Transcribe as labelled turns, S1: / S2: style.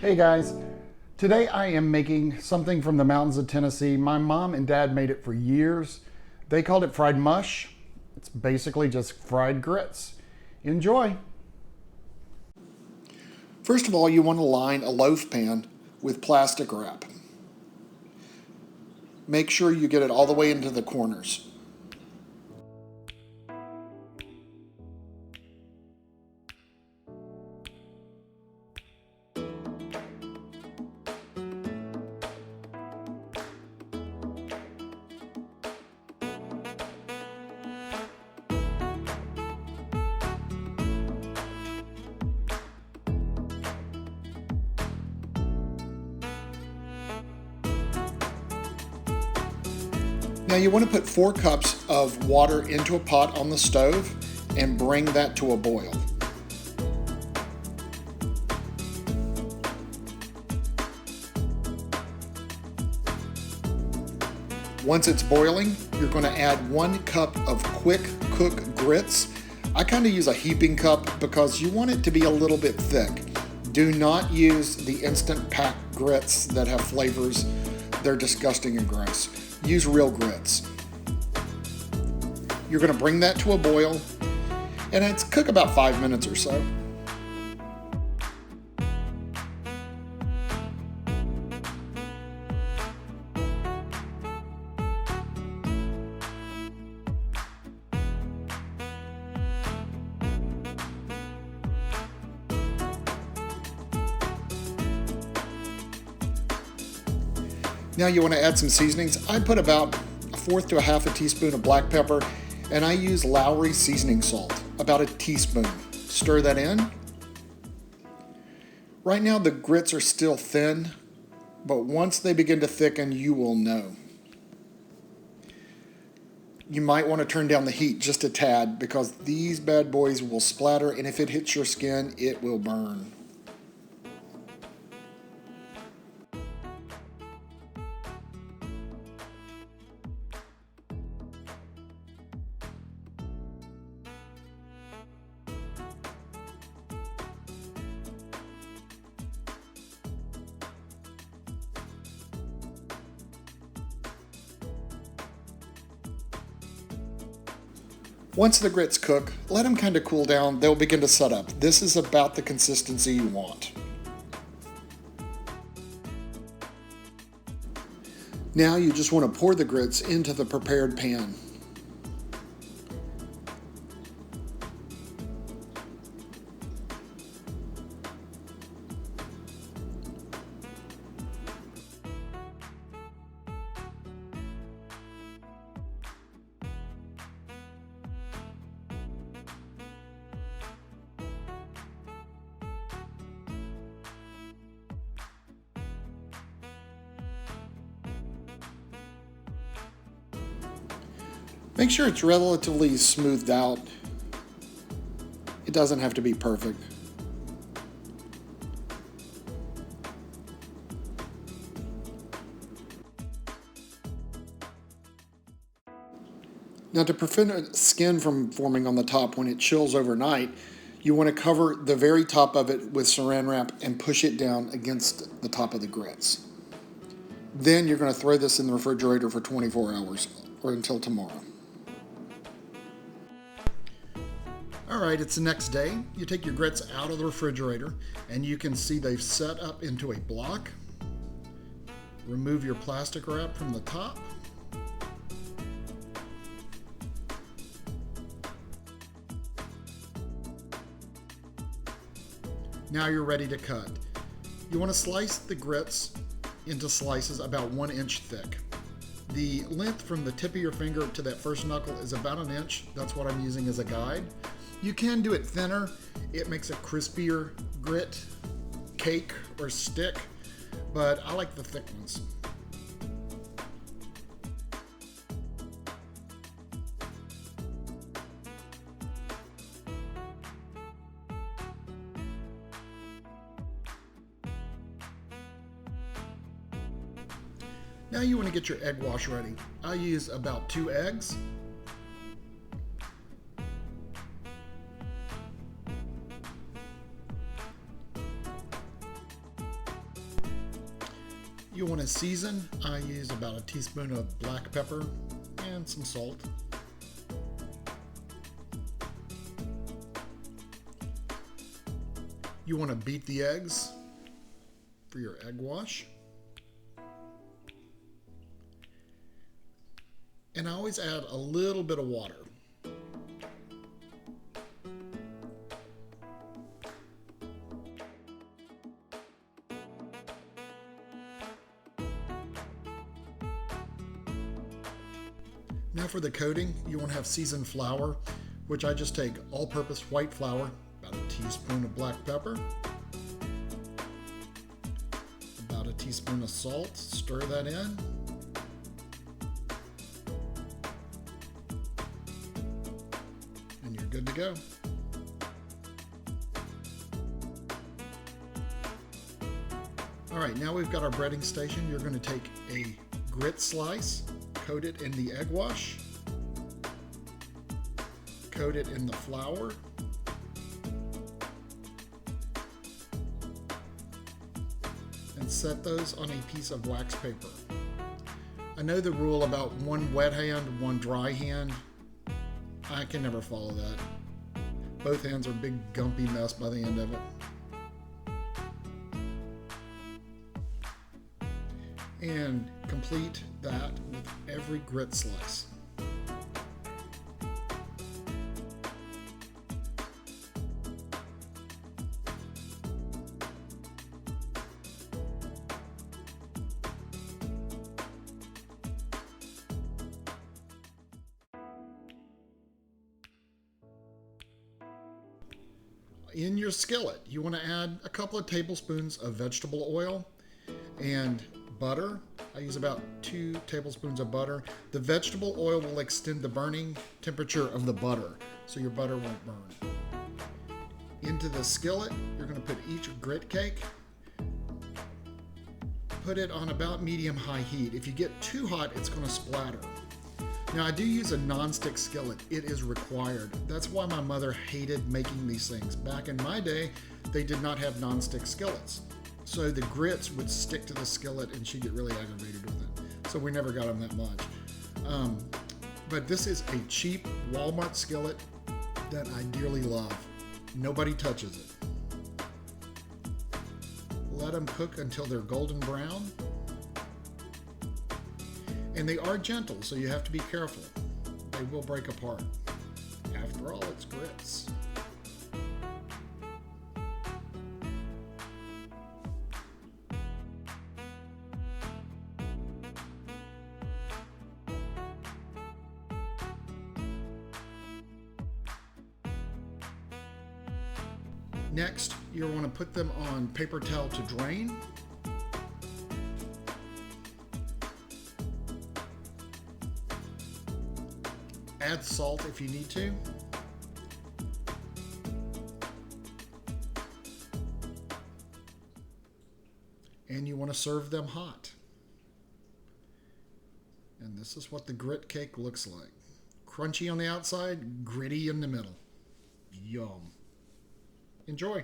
S1: Hey guys, today I am making something from the mountains of Tennessee. My mom and dad made it for years. They called it fried mush. It's basically just fried grits. Enjoy.
S2: First of all, you want to line a loaf pan with plastic wrap. Make sure you get it all the way into the corners. Now you want to put 4 cups of water into a pot on the stove and bring that to a boil. Once it's boiling, you're going to add 1 cup of quick cook grits. I kind of use a heaping cup because you want it to be a little bit thick. Do not use the instant pack grits that have flavors. They're disgusting and gross. Use real grits. You're going to bring that to a boil, and it's cook about 5 minutes or so. Now you want to add some seasonings. I put about 1/4 to 1/2 teaspoon of black pepper, and I use Lowry seasoning salt, about a teaspoon. Stir that in. Right now the grits are still thin, but once they begin to thicken, you will know. You might want to turn down the heat just a tad because these bad boys will splatter, and if it hits your skin, it will burn. Once the grits cook, let them kind of cool down. They'll begin to set up. This is about the consistency you want. Now you just want to pour the grits into the prepared pan. Make sure it's relatively smoothed out. It doesn't have to be perfect. Now, to prevent skin from forming on the top when it chills overnight, you want to cover the very top of it with saran wrap and push it down against the top of the grits. Then you're going to throw this in the refrigerator for 24 hours or until tomorrow.
S1: Alright, it's the next day. You take your grits out of the refrigerator and you can see they've set up into a block. Remove your plastic wrap from the top. Now you're ready to cut. You want to slice the grits into slices about 1 inch thick. The length from the tip of your finger to that first knuckle is about 1 inch. That's what I'm using as a guide. You can do it thinner. It makes a crispier grit, cake, or stick, but I like the thick ones. Now you want to get your egg wash ready. I use about 2 eggs. You want to season. I use about a teaspoon of black pepper and some salt. You want to beat the eggs for your egg wash. And I always add a little bit of water. Now for the coating, you want to have seasoned flour, which I just take all-purpose white flour, about a teaspoon of black pepper, about a teaspoon of salt, stir that in. And you're good to go. All right, now we've got our breading station. You're going to take a grit slice, coat it in the egg wash, coat it in the flour, and set those on a piece of wax paper. I know the rule about one wet hand, one dry hand. I can never follow that. Both hands are a big gumpy mess by the end of it. And complete that with every grit slice. In your skillet, you want to add a couple of tablespoons of vegetable oil and butter. I use about 2 tablespoons of butter. The vegetable oil will extend the burning temperature of the butter, so your butter won't burn. Into the skillet, you're going to put each grit cake. Put it on about medium-high heat. If you get too hot, it's going to splatter. Now, I do use a non-stick skillet. It is required. That's why my mother hated making these things. Back in my day, they did not have non-stick skillets. So the grits would stick to the skillet and she'd get really aggravated with it. So we never got them that much. But this is a cheap Walmart skillet that I dearly love. Nobody touches it. Let them cook until they're golden brown. And they are gentle, so you have to be careful. They will break apart. After all, it's grits. Next, you'll want to put them on paper towel to drain. Add salt if you need to. And you want to serve them hot. And this is what the grit cake looks like. Crunchy on the outside, gritty in the middle. Yum. Enjoy.